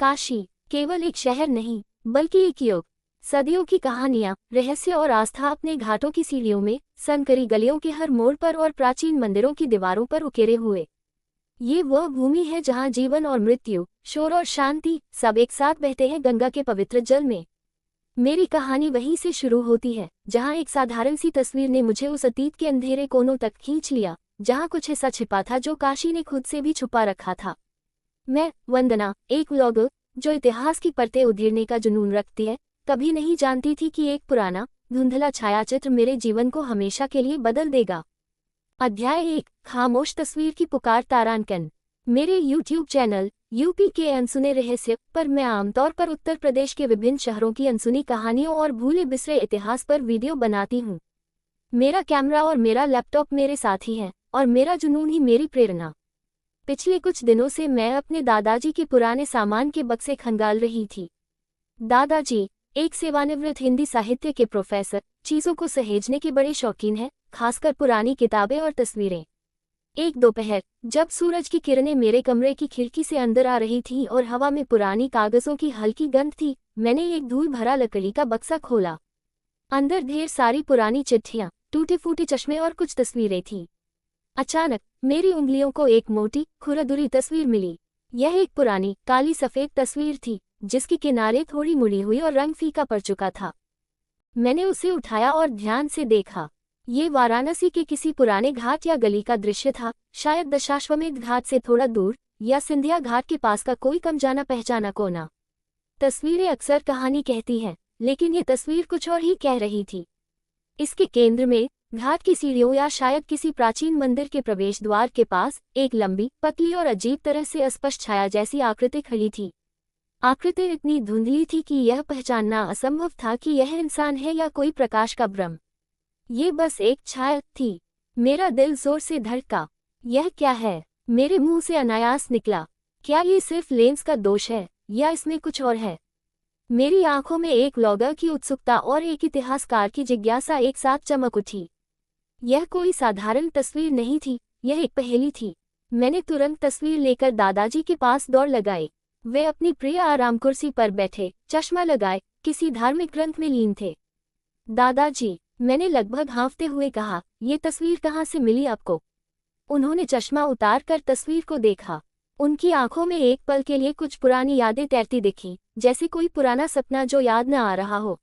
काशी केवल एक शहर नहीं बल्कि एक युग, सदियों की कहानियां, रहस्य और आस्था अपने घाटों की सीढ़ियों में, संकरी गलियों के हर मोड़ पर और प्राचीन मंदिरों की दीवारों पर उकेरे हुए। ये वह भूमि है जहां जीवन और मृत्यु, शोर और शांति सब एक साथ बहते हैं गंगा के पवित्र जल में। मेरी कहानी वहीं से शुरू होती है जहां एक साधारण सी तस्वीर ने मुझे उस अतीत के अंधेरे कोनों तक खींच लिया, जहां कुछ ऐसा छिपा था जो काशी ने खुद से भी छुपा रखा था। मैं वंदना, एक व्लॉगर जो इतिहास की परतें उधेड़ने का जुनून रखती है, कभी नहीं जानती थी कि एक पुराना धुंधला छायाचित्र मेरे जीवन को हमेशा के लिए बदल देगा। अध्याय 1, खामोश तस्वीर की पुकार। तारांकन। मेरे YouTube चैनल यूपी के अनसुने रहस्य पर मैं आमतौर पर उत्तर प्रदेश के विभिन्न शहरों की अनसुनी कहानियों और भूले बिसरे इतिहास पर वीडियो बनाती हूँ। मेरा कैमरा और मेरा लैपटॉप मेरे साथी हैं और मेरा जुनून ही मेरी प्रेरणा। पिछले कुछ दिनों से मैं अपने दादाजी के पुराने सामान के बक्से खंगाल रही थी। दादाजी एक सेवानिवृत्त हिंदी साहित्य के प्रोफेसर, चीज़ों को सहेजने के बड़े शौकीन हैं, खासकर पुरानी किताबें और तस्वीरें। एक दोपहर जब सूरज की किरणें मेरे कमरे की खिड़की से अंदर आ रही थीं और हवा में पुरानी कागजों की हल्की गंध थी, मैंने एक धूल भरा लकड़ी का बक्सा खोला। अंदर ढेर सारी पुरानी चिट्ठियां, टूटे फूटे चश्मे और कुछ तस्वीरें थीं। अचानक मेरी उंगलियों को एक मोटी, खुरदुरी तस्वीर मिली। यह एक पुरानी, काली सफ़ेद तस्वीर थी जिसकी किनारे थोड़ी मुड़ी हुई और रंग फीका पड़ चुका था। मैंने उसे उठाया और ध्यान से देखा। ये वाराणसी के किसी पुराने घाट या गली का दृश्य था, शायद दशाश्वमेध घाट से थोड़ा दूर या सिंधिया घाट के पास का कोई कम जाना पहचाना कोना। तस्वीरें अक्सर कहानी कहती हैं, लेकिन ये तस्वीर कुछ और ही कह रही थी। इसके केंद्र में, घाट की सीढ़ियों या शायद किसी प्राचीन मंदिर के प्रवेश द्वार के पास, एक लंबी, पतली और अजीब तरह से अस्पष्ट छाया जैसी आकृति खड़ी थी। आकृति इतनी धुंधली थी कि यह पहचानना असंभव था कि यह इंसान है या कोई प्रकाश का भ्रम। ये बस एक छाया थी। मेरा दिल जोर से धड़का। यह क्या है? मेरे मुंह से अनायास निकला। क्या ये सिर्फ लेंस का दोष है या इसमें कुछ और है? मेरी आंखों में एक व्लॉगर की उत्सुकता और एक इतिहासकार की जिज्ञासा एक साथ चमक उठी। यह कोई साधारण तस्वीर नहीं थी, यह एक पहेली थी। मैंने तुरंत तस्वीर लेकर दादाजी के पास दौड़ लगाई। वे अपनी प्रिय आराम कुर्सी पर बैठे, चश्मा लगाए, किसी धार्मिक ग्रंथ में लीन थे। दादाजी, मैंने लगभग हाँफते हुए कहा, ये तस्वीर कहाँ से मिली आपको? उन्होंने चश्मा उतार कर तस्वीर को देखा। उनकी आंखों में एक पल के लिए कुछ पुरानी यादें तैरती दिखीं, जैसे कोई पुराना सपना जो याद न आ रहा हो।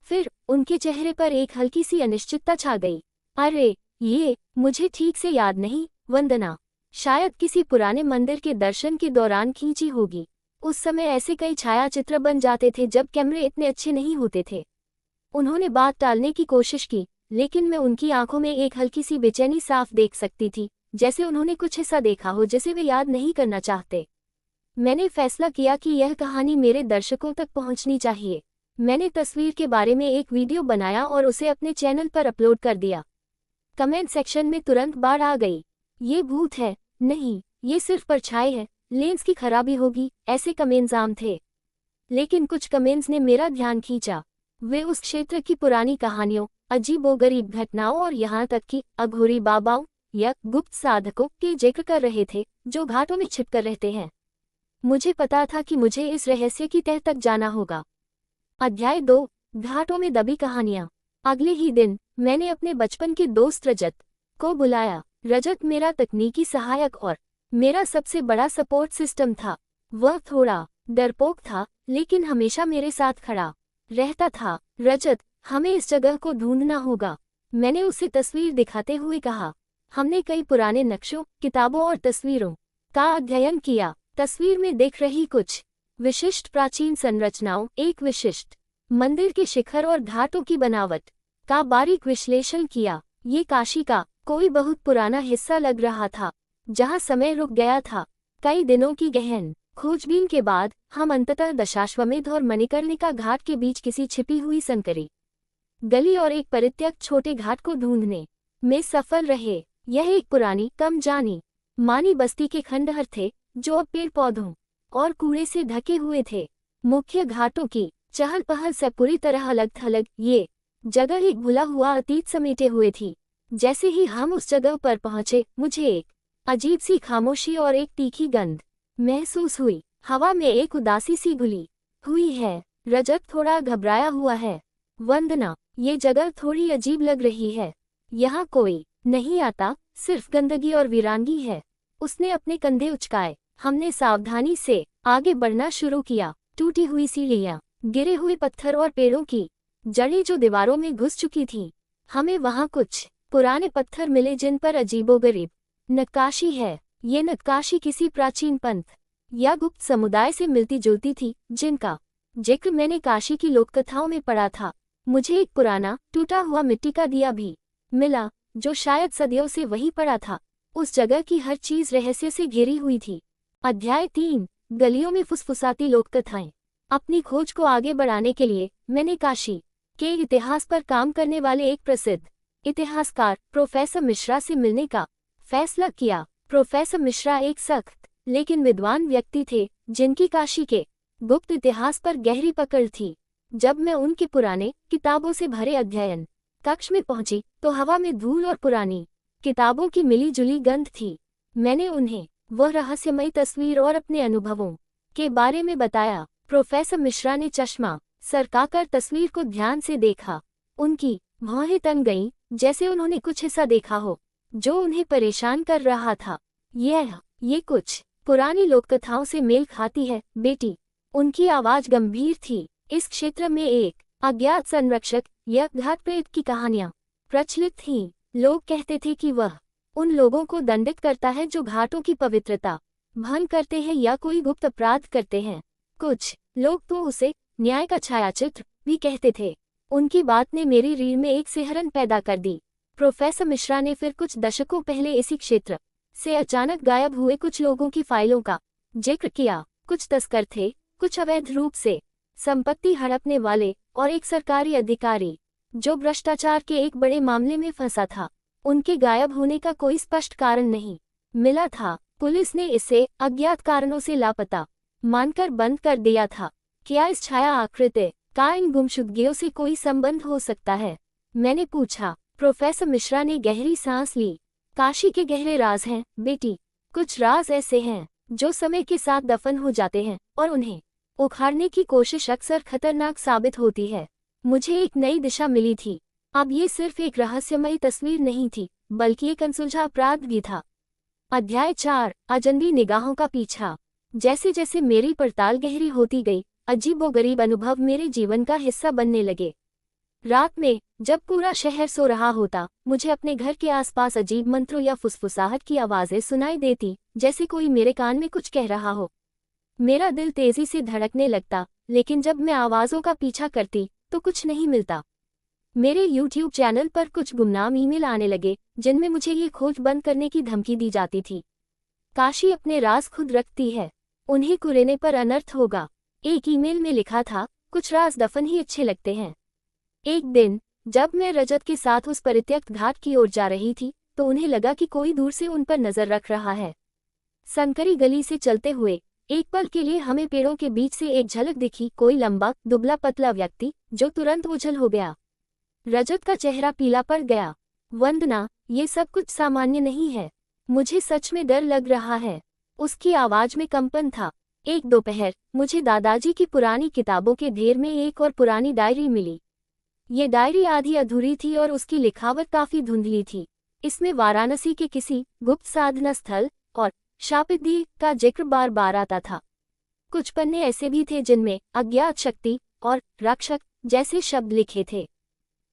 फिर उनके चेहरे पर एक हल्की सी अनिश्चितता छा गई। अरे, ये मुझे ठीक से याद नहीं, वंदना। शायद किसी पुराने मंदिर के दर्शन के दौरान खींची होगी। उस समय ऐसे कई छायाचित्र बन जाते थे जब कैमरे इतने अच्छे नहीं होते थे। उन्होंने बात टालने की कोशिश की, लेकिन मैं उनकी आंखों में एक हल्की सी बेचैनी साफ देख सकती थी, जैसे उन्होंने कुछ ऐसा देखा हो जिसे वे याद नहीं करना चाहते। मैंने फैसला किया कि यह कहानी मेरे दर्शकों तक पहुंचनी चाहिए। मैंने तस्वीर के बारे में एक वीडियो बनाया और उसे अपने चैनल पर अपलोड कर दिया। कमेंट सेक्शन में तुरंत बाढ़ आ गई। ये भूत है, नहीं, ये सिर्फ परछाई है, लेंस की खराबी होगी, ऐसे कमेंट्स आम थे। लेकिन कुछ कमेंट्स ने मेरा ध्यान खींचा। वे उस क्षेत्र की पुरानी कहानियों, अजीबोगरीब घटनाओं और यहाँ तक कि अघोरी बाबाओं या गुप्त साधकों के जिक्र कर रहे थे जो घाटों में छिपकर रहते हैं। मुझे पता था कि मुझे इस रहस्य की तह तक जाना होगा। अध्याय 2, घाटों में दबी कहानियां। अगले ही दिन मैंने अपने बचपन के दोस्त रजत को बुलाया। रजत मेरा तकनीकी सहायक और मेरा सबसे बड़ा सपोर्ट सिस्टम था। वह थोड़ा डरपोक था, लेकिन हमेशा मेरे साथ खड़ा रहता था। रजत, हमें इस जगह को ढूंढना होगा, मैंने उसे तस्वीर दिखाते हुए कहा। हमने कई पुराने नक्शों, किताबों और तस्वीरों का अध्ययन किया। तस्वीर में दिख रही कुछ विशिष्ट प्राचीन संरचनाओं, एक विशिष्ट मंदिर के शिखर और घाटों की बनावट का बारीक विश्लेषण किया। ये काशी का कोई बहुत पुराना हिस्सा लग रहा था, जहां समय रुक गया था। कई दिनों की गहन खोजबीन के बाद हम अंततः दशाश्वमेध और मणिकर्णिका घाट के बीच किसी छिपी हुई संकरी गली और एक परित्यक्त छोटे घाट को ढूंढने में सफल रहे। यह एक पुरानी, कम जानी मानी बस्ती के खंडहर थे जो अब पेड़ पौधों और कूड़े से ढके हुए थे। मुख्य घाटों की चहल पहल से पूरी तरह अलग थलग ये जगह एक भुला हुआ अतीत समेटे हुए थी। जैसे ही हम उस जगह पर पहुंचे, मुझे एक अजीब सी खामोशी और एक तीखी गंध महसूस हुई। हवा में एक उदासी सी घुली हुई है। रजत थोड़ा घबराया हुआ है। वंदना, ये जगह थोड़ी अजीब लग रही है। यहाँ कोई नहीं आता, सिर्फ गंदगी और वीरानगी है। उसने अपने कंधे उचकाए। हमने सावधानी से आगे बढ़ना शुरू किया। टूटी हुई सीढ़ियाँ, गिरे हुए पत्थर और पेड़ों की जड़ें जो दीवारों में घुस चुकी थीं। हमें वहाँ कुछ पुराने पत्थर मिले जिन पर अजीबोगरीब नक्काशी है। ये नक्काशी किसी प्राचीन पंथ या गुप्त समुदाय से मिलती जुलती थी, जिनका जिक्र मैंने काशी की लोककथाओं में पढ़ा था। मुझे एक पुराना टूटा हुआ मिट्टी का दिया भी मिला, जो शायद सदियों से वहीं पड़ा था। उस जगह की हर चीज रहस्य से घिरी हुई थी। अध्याय 3, गलियों में फुसफुसाती लोककथाएं। अपनी खोज को आगे बढ़ाने के लिए मैंने काशी के इतिहास पर काम करने वाले एक प्रसिद्ध इतिहासकार प्रोफेसर मिश्रा से मिलने का फैसला किया। प्रोफेसर मिश्रा एक सख्त लेकिन विद्वान व्यक्ति थे, जिनकी काशी के गुप्त इतिहास पर गहरी पकड़ थी। जब मैं उनके पुराने किताबों से भरे अध्ययन कक्ष में पहुंची तो हवा में धूल और पुरानी किताबों की मिली जुली गंध थी। मैंने उन्हें वह रहस्यमयी तस्वीर और अपने अनुभवों के बारे में बताया। प्रोफेसर मिश्रा ने चश्मा सरकाकर तस्वीर को ध्यान से देखा। उनकी भौहें तन गईं, जैसे उन्होंने कुछ ऐसा देखा हो जो उन्हें परेशान कर रहा था। ये कुछ पुरानी लोककथाओं से मेल खाती है, बेटी। उनकी आवाज गंभीर थी। इस क्षेत्र में एक अज्ञात संरक्षक या घात प्रेत की कहानियां प्रचलित थीं। लोग कहते थे कि वह उन लोगों को दंडित करता है जो घाटों की पवित्रता भंग करते हैं या कोई गुप्त अपराध करते हैं। कुछ लोग तो उसे न्याय का छायाचित्र भी कहते थे। उनकी बात ने मेरी रीढ़ में एक सिहरन पैदा कर दी। प्रोफेसर मिश्रा ने फिर कुछ दशकों पहले इसी क्षेत्र से अचानक गायब हुए कुछ लोगों की फाइलों का जिक्र किया। कुछ तस्कर थे, कुछ अवैध रूप से संपत्ति हड़पने वाले और एक सरकारी अधिकारी जो भ्रष्टाचार के एक बड़े मामले में फंसा था। उनके गायब होने का कोई स्पष्ट कारण नहीं मिला था। पुलिस ने इसे अज्ञात कारणों से लापता मानकर बंद कर दिया था। क्या इस छाया आकृति का इन गुमशुदगियों से कोई संबंध हो सकता है? मैंने पूछा। प्रोफेसर मिश्रा ने गहरी सांस ली। काशी के गहरे राज हैं, बेटी। कुछ राज ऐसे हैं जो समय के साथ दफन हो जाते हैं और उन्हें उखाड़ने की कोशिश अक्सर खतरनाक साबित होती है। मुझे एक नई दिशा मिली थी। अब ये सिर्फ एक रहस्यमयी तस्वीर नहीं थी, बल्कि एक अनसुलझा अपराध भी था। अध्याय 4, अजनबी निगाहों का पीछा। जैसे जैसे मेरी पड़ताल गहरी होती गई, अजीबोगरीब अनुभव मेरे जीवन का हिस्सा बनने लगे। रात में जब पूरा शहर सो रहा होता, मुझे अपने घर के आसपास अजीब मंत्रों या फुसफुसाहट की आवाजें सुनाई देती, जैसे कोई मेरे कान में कुछ कह रहा हो। मेरा दिल तेजी से धड़कने लगता, लेकिन जब मैं आवाजों का पीछा करती तो कुछ नहीं मिलता। मेरे YouTube चैनल पर कुछ गुमनाम ईमेल आने लगे, जिनमें मुझे ये खोज बंद करने की धमकी दी जाती थी। काशी अपने राज खुद रखती है, उन्हें कुरेने पर अनर्थ होगा। एक ईमेल में लिखा था, कुछ राज दफन ही अच्छे लगते हैं। एक दिन जब मैं रजत के साथ उस परित्यक्त घाट की ओर जा रही थी, तो उन्हें लगा कि कोई दूर से उन पर नजर रख रहा है। संकरी गली से चलते हुए एक पल के लिए हमें पेड़ों के बीच से एक झलक दिखी, कोई लंबा दुबला पतला व्यक्ति जो तुरंत ओझल हो गया। रजत का चेहरा पीला पड़ गया। वंदना, ये सब कुछ सामान्य नहीं है। मुझे सच में डर लग रहा है। उसकी आवाज में कंपन था। एक दोपहर मुझे दादाजी की पुरानी किताबों के ढेर में एक और पुरानी डायरी मिली। ये डायरी आधी अधूरी थी और उसकी लिखावट काफी धुंधली थी। इसमें वाराणसी के किसी गुप्त साधना स्थल और शापित द्वीप का जिक्र बार बार आता था। कुछ पन्ने ऐसे भी थे जिनमें अज्ञात शक्ति और रक्षक जैसे शब्द लिखे थे।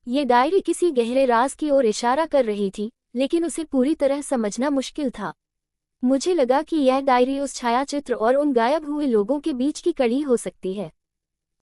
ये डायरी किसी गहरे राज की ओर इशारा कर रही थी, लेकिन उसे पूरी तरह समझना मुश्किल था। मुझे लगा कि यह डायरी उस छायाचित्र और उन गायब हुए लोगों के बीच की कड़ी हो सकती है।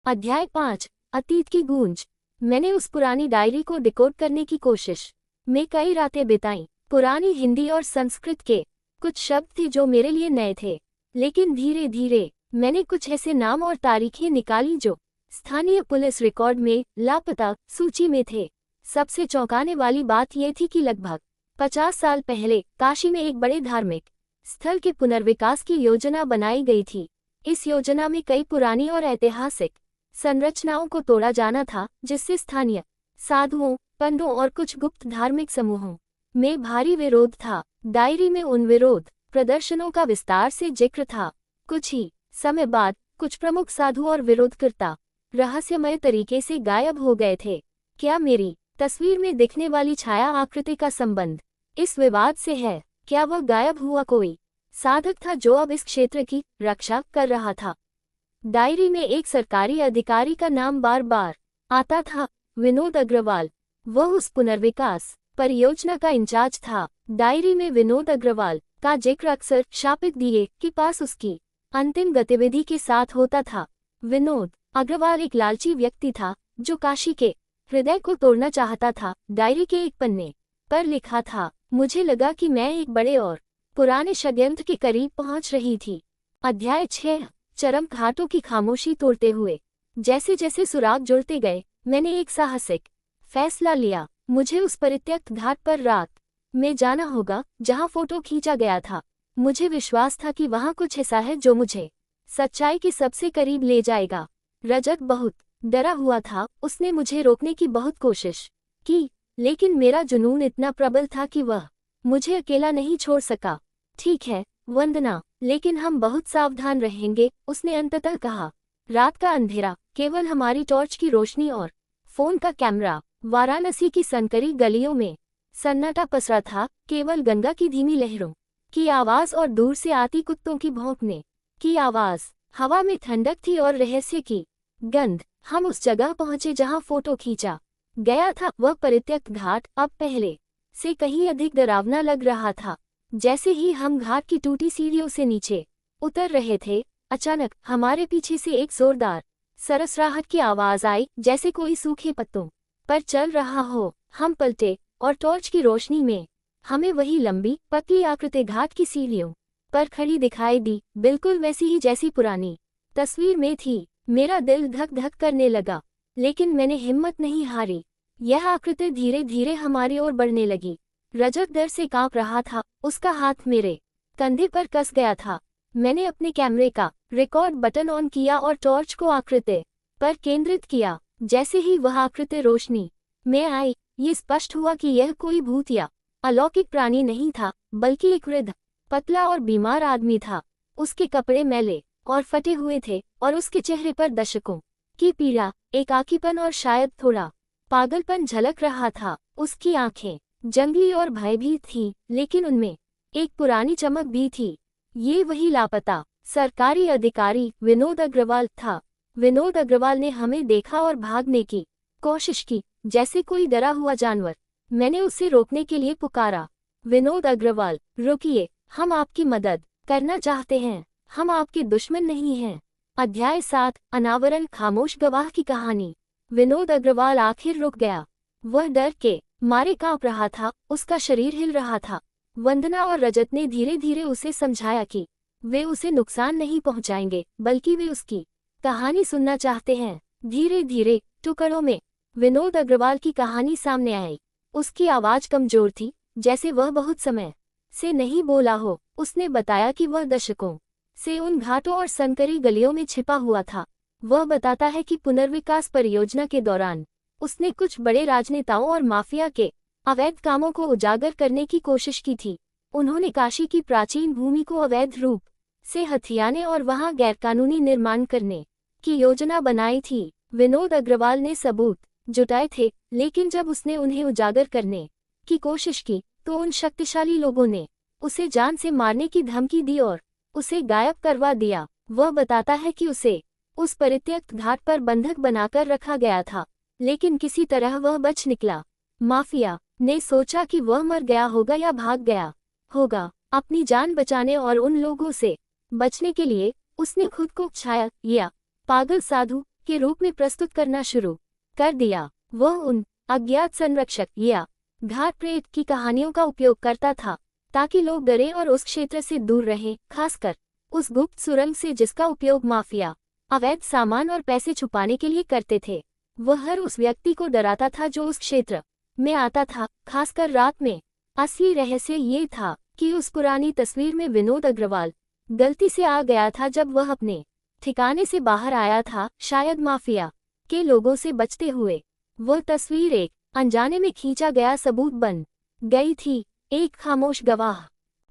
अध्याय 5, अतीत की गूंज। मैंने उस पुरानी डायरी को डिकोड करने की कोशिश में कई रातें बिताईं। पुरानी हिंदी और संस्कृत के कुछ शब्द थे जो मेरे लिए नए थे, लेकिन धीरे धीरे मैंने कुछ ऐसे नाम और तारीखें निकाली जो स्थानीय पुलिस रिकॉर्ड में लापता सूची में थे। सबसे चौंकाने वाली बात यह थी कि लगभग 50 साल पहले काशी में एक बड़े धार्मिक स्थल के पुनर्विकास की योजना बनाई गई थी। इस योजना में कई पुरानी और ऐतिहासिक संरचनाओं को तोड़ा जाना था, जिससे स्थानीय साधुओं, पंडों और कुछ गुप्त धार्मिक समूहों में भारी विरोध था। डायरी में उन विरोध प्रदर्शनों का विस्तार से जिक्र था। कुछ ही समय बाद कुछ प्रमुख साधु और विरोधकर्ता रहस्यमय तरीके से गायब हो गए थे। क्या मेरी तस्वीर में दिखने वाली छाया आकृति का संबंध इस विवाद से है? क्या वह गायब हुआ कोई साधक था जो अब इस क्षेत्र की रक्षा कर रहा था? डायरी में एक सरकारी अधिकारी का नाम बार बार आता था, विनोद अग्रवाल। वह उस पुनर्विकास परियोजना का इंचार्ज था। डायरी में विनोद अग्रवाल का जिक्र अक्सर शापित दिए के पास उसकी अंतिम गतिविधि के साथ होता था। विनोद अग्रवाल एक लालची व्यक्ति था जो काशी के हृदय को तोड़ना चाहता था। डायरी के एक पन्ने पर लिखा था, मुझे लगा कि मैं एक बड़े और पुराने षड्यंत्र के करीब पहुंच रही थी। अध्याय 6, चरम घाटों की खामोशी तोड़ते हुए। जैसे जैसे सुराग जुड़ते गए, मैंने एक साहसिक फैसला लिया। मुझे उस परित्यक्त घाट पर रात में जाना होगा जहां फोटो खींचा गया था। मुझे विश्वास था कि वहां कुछ ऐसा है जो मुझे सच्चाई के सबसे करीब ले जाएगा। रजत बहुत डरा हुआ था। उसने मुझे रोकने की बहुत कोशिश की, लेकिन मेरा जुनून इतना प्रबल था कि वह मुझे अकेला नहीं छोड़ सका। ठीक है वंदना, लेकिन हम बहुत सावधान रहेंगे, उसने अंततः कहा। रात का अंधेरा, केवल हमारी टॉर्च की रोशनी और फोन का कैमरा। वाराणसी की सनकरी गलियों में सन्नाटा पसरा था, केवल गंगा की धीमी लहरों की आवाज और दूर से आती कुत्तों की भौंकने की आवाज। हवा में ठंडक थी और रहस्य की गंध। हम उस जगह पहुंचे जहां फोटो खींचा गया था। वह परित्यक्त घाट अब पहले से कहीं अधिक डरावना लग रहा था। जैसे ही हम घाट की टूटी सीढ़ियों से नीचे उतर रहे थे, अचानक हमारे पीछे से एक जोरदार सरसराहट की आवाज आई, जैसे कोई सूखे पत्तों पर चल रहा हो। हम पलटे और टॉर्च की रोशनी में हमें वही लंबी पतली आकृति घाट की सीढ़ियों पर खड़ी दिखाई दी, बिल्कुल वैसी ही जैसी पुरानी तस्वीर में थी। मेरा दिल धक धक करने लगा, लेकिन मैंने हिम्मत नहीं हारी। यह आकृति धीरे धीरे हमारी ओर बढ़ने लगी। रजत डर से कांप रहा था, उसका हाथ मेरे कंधे पर कस गया था। मैंने अपने कैमरे का रिकॉर्ड बटन ऑन किया और टॉर्च को आकृति पर केंद्रित किया। जैसे ही वह आकृति रोशनी में आई, ये स्पष्ट हुआ कि यह कोई भूत या अलौकिक प्राणी नहीं था, बल्कि एक वृद्ध, पतला और बीमार आदमी था। उसके कपड़े मैले और फटे हुए थे और उसके चेहरे पर दशकों की पीड़ा, एकाकीपन और शायद थोड़ा पागलपन झलक रहा था। उसकी आंखें जंगली और भयभीत थीं, लेकिन उनमें एक पुरानी चमक भी थी। ये वही लापता सरकारी अधिकारी विनोद अग्रवाल था। विनोद अग्रवाल ने हमें देखा और भागने की कोशिश की, जैसे कोई डरा हुआ जानवर। मैंने उसे रोकने के लिए पुकारा, विनोद अग्रवाल रुकिए, हम आपकी मदद करना चाहते हैं, हम आपके दुश्मन नहीं हैं। अध्याय 7, अनावरण, खामोश गवाह की कहानी। विनोद अग्रवाल आखिर रुक गया। वह डर के मारे कांप रहा था, उसका शरीर हिल रहा था। वंदना और रजत ने धीरे धीरे उसे समझाया कि वे उसे नुकसान नहीं पहुंचाएंगे, बल्कि वे उसकी कहानी सुनना चाहते हैं। धीरे धीरे टुकड़ों में विनोद अग्रवाल की कहानी सामने आई। उसकी आवाज कमजोर थी, जैसे वह बहुत समय से नहीं बोला हो। उसने बताया कि वह दशकों से उन घाटों और सनकरी गलियों में छिपा हुआ था। वह बताता है कि पुनर्विकास परियोजना के दौरान उसने कुछ बड़े राजनेताओं और माफिया के अवैध कामों को उजागर करने की कोशिश की थी। उन्होंने काशी की प्राचीन भूमि को अवैध रूप से हथियाने और वहां गैरकानूनी निर्माण करने की योजना बनाई थी। विनोद अग्रवाल ने सबूत जुटाए थे, लेकिन जब उसने उन्हें उजागर करने की कोशिश की तो उन शक्तिशाली लोगों ने उसे जान से मारने की धमकी दी और उसे गायब करवा दिया। वह बताता है कि उसे उस परित्यक्त घाट पर बंधक बनाकर रखा गया था, लेकिन किसी तरह वह बच निकला। माफिया ने सोचा कि वह मर गया होगा या भाग गया होगा। अपनी जान बचाने और उन लोगों से बचने के लिए उसने खुद को छाया या पागल साधु के रूप में प्रस्तुत करना शुरू कर दिया। वह उन अज्ञात संरक्षक या घाट प्रेत की कहानियों का उपयोग करता था ताकि लोग डरे और उस क्षेत्र से दूर रहें, खासकर उस गुप्त सुरंग से जिसका उपयोग माफिया अवैध सामान और पैसे छुपाने के लिए करते थे। वह हर उस व्यक्ति को डराता था जो उस क्षेत्र में आता था, खासकर रात में। असली रहस्य ये था कि उस पुरानी तस्वीर में विनोद अग्रवाल गलती से आ गया था जब वह अपने ठिकाने से बाहर आया था, शायद माफिया के लोगों से बचते हुए। वह तस्वीर एक अनजाने में खींचा गया सबूत बन गई थी, एक खामोश गवाह।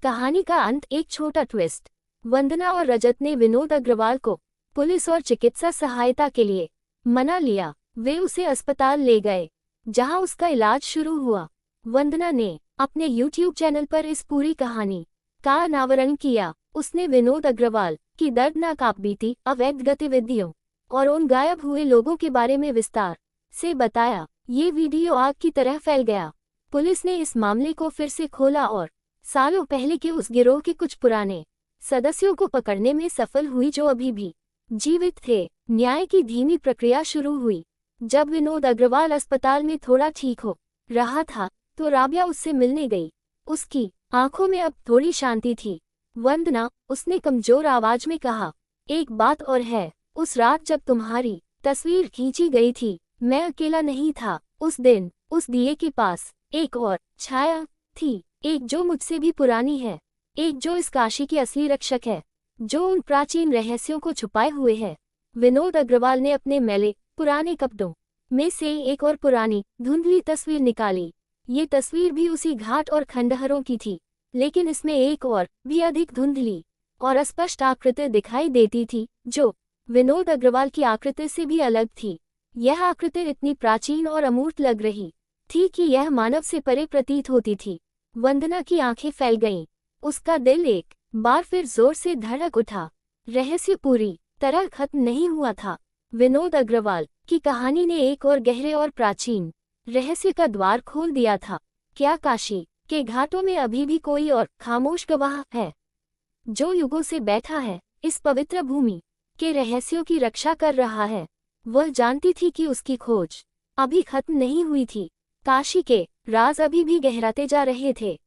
कहानी का अंत एक छोटा ट्विस्ट वंदना और रजत ने विनोद अग्रवाल को पुलिस और चिकित्सा सहायता के लिए मना लिया। वे उसे अस्पताल ले गए, जहां उसका इलाज शुरू हुआ। वंदना ने अपने YouTube चैनल पर इस पूरी कहानी का अनावरण किया। उसने विनोद अग्रवाल की दर्दनाक आपबीती, अवैध गतिविधियों और उन गायब हुए लोगों के बारे में विस्तार से बताया। ये वीडियो आग की तरह फैल गया। पुलिस ने इस मामले को फिर से खोला और सालों पहले के उस गिरोह के कुछ पुराने सदस्यों को पकड़ने में सफल हुई जो अभी भी जीवित थे। न्याय की धीमी प्रक्रिया शुरू हुई। जब विनोद अग्रवाल अस्पताल में थोड़ा ठीक हो रहा था तो राबिया उससे मिलने गई। उसकी आंखों में अब थोड़ी शांति थी। वंदना, उसने कमजोर आवाज में कहा, एक बात और है, उस रात जब तुम्हारी तस्वीर खींची गई थी, मैं अकेला नहीं था। उस दिन उस दिए के पास एक और छाया थी, एक जो मुझसे भी पुरानी है, एक जो इस काशी की असली रक्षक है, जो उन प्राचीन रहस्यों को छुपाए हुए है। विनोद अग्रवाल ने अपने मैले पुराने कपड़ों में से एक और पुरानी धुंधली तस्वीर निकाली। ये तस्वीर भी उसी घाट और खंडहरों की थी, लेकिन इसमें एक और भी अधिक धुंधली और अस्पष्ट आकृति दिखाई देती थी, जो विनोद अग्रवाल की आकृति से भी अलग थी। यह आकृति इतनी प्राचीन और अमूर्त लग रही थी कि यह मानव से परे प्रतीत होती थी। वंदना की आंखें फैल गईं। उसका दिल एक बार फिर जोर से धड़क उठा। रहस्य पूरी तरह खत्म नहीं हुआ था। विनोद अग्रवाल की कहानी ने एक और गहरे और प्राचीन रहस्य का द्वार खोल दिया था। क्या काशी के घाटों में अभी भी कोई और खामोश गवाह है, जो युगों से बैठा है इस पवित्र भूमि के रहस्यों की रक्षा कर रहा है? वह जानती थी कि उसकी खोज अभी खत्म नहीं हुई थी। काशी के राज अभी भी गहराते जा रहे थे।